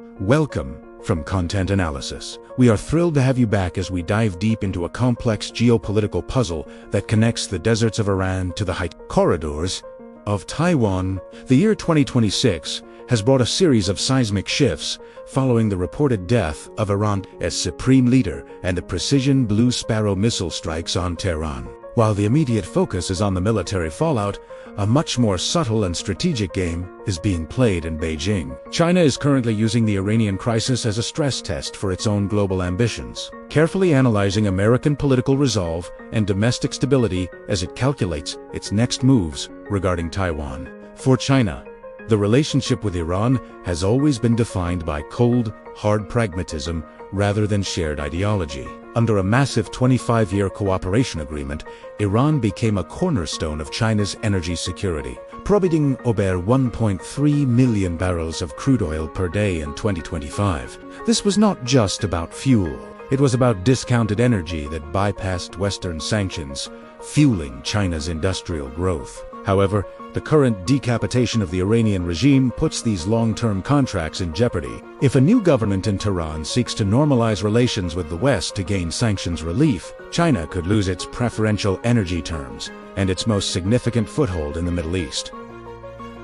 Welcome from Content Analysis. We are thrilled to have you back as we dive deep into a complex geopolitical puzzle that connects the deserts of Iran to the high corridors of Taiwan. The year 2026 has brought a series of seismic shifts following the reported death of Iran as supreme leader and the precision blue Sparrow missile strikes on Tehran. While the immediate focus is on the military fallout, a much more subtle and strategic game is being played in Beijing. China is currently using the Iranian crisis as a stress test for its own global ambitions, carefully analyzing American political resolve and domestic stability as it calculates its next moves regarding Taiwan. For China, the relationship with Iran has always been defined by cold, hard pragmatism rather than shared ideology. Under a massive 25-year cooperation agreement, Iran became a cornerstone of China's energy security, providing over 1.3 million barrels of crude oil per day in 2025. This was not just about fuel. It was about discounted energy that bypassed Western sanctions, fueling China's industrial growth. However, the current decapitation of the Iranian regime puts these long-term contracts in jeopardy. If a new government in Tehran seeks to normalize relations with the West to gain sanctions relief, China could lose its preferential energy terms and its most significant foothold in the Middle East.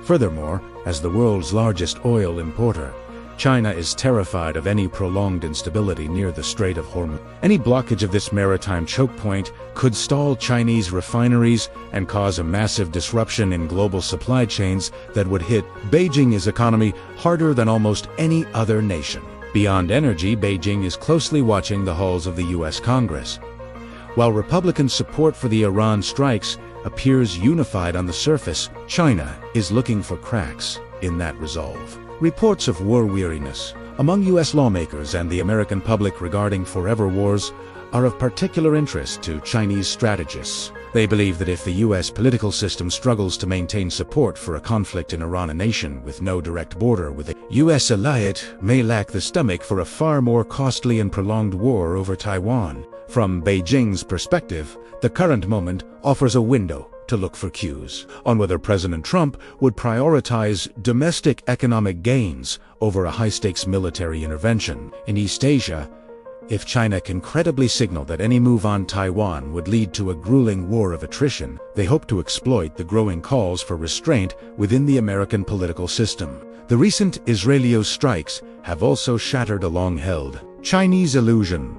Furthermore, as the world's largest oil importer, China is terrified of any prolonged instability near the Strait of Hormuz. Any blockage of this maritime choke point could stall Chinese refineries and cause a massive disruption in global supply chains that would hit Beijing's economy harder than almost any other nation. Beyond energy, Beijing is closely watching the halls of the U.S. Congress. While Republican support for the Iran strikes appears unified on the surface, China is looking for cracks in that resolve. Reports of war-weariness among U.S. lawmakers and the American public regarding forever wars are of particular interest to Chinese strategists. They believe that if the U.S. political system struggles to maintain support for a conflict in Iran, a nation with no direct border with a U.S. ally, may lack the stomach for a far more costly and prolonged war over Taiwan. From Beijing's perspective, the current moment offers a window to look for cues on whether President Trump would prioritize domestic economic gains over a high-stakes military intervention in East Asia. If China can credibly signal that any move on Taiwan would lead to a grueling war of attrition, they hope to exploit the growing calls for restraint within the American political system. The recent Israeli strikes have also shattered a long-held Chinese illusion,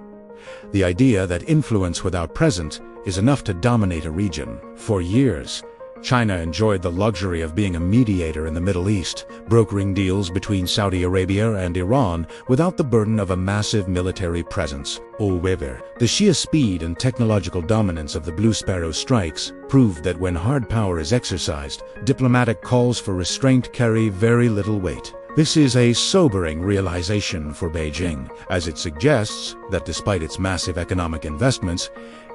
the idea that influence without presence is enough to dominate a region. For years, China enjoyed the luxury of being a mediator in the Middle East, brokering deals between Saudi Arabia and Iran without the burden of a massive military presence. However, the sheer speed and technological dominance of the Blue Sparrow strikes proved that when hard power is exercised, diplomatic calls for restraint carry very little weight. This is a sobering realization for Beijing, as it suggests that despite its massive economic investments,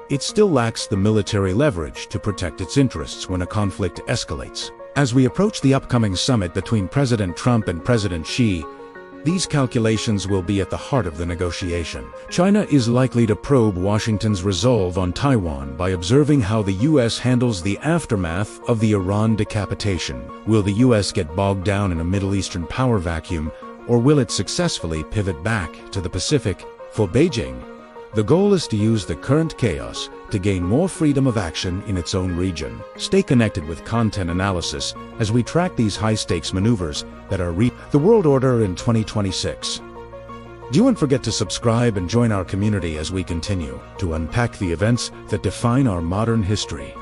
it still lacks the military leverage to protect its interests when a conflict escalates. As we approach the upcoming summit between President Trump and President Xi, these calculations will be at the heart of the negotiation. China is likely to probe Washington's resolve on Taiwan by observing how the U.S. handles the aftermath of the Iran decapitation. Will the U.S. get bogged down in a Middle Eastern power vacuum, or will it successfully pivot back to the Pacific? For Beijing, the goal is to use the current chaos to gain more freedom of action in its own region. Stay connected with Content Analysis as we track these high-stakes maneuvers that are the world order in 2026. Don't forget to subscribe and join our community as we continue to unpack the events that define our modern history.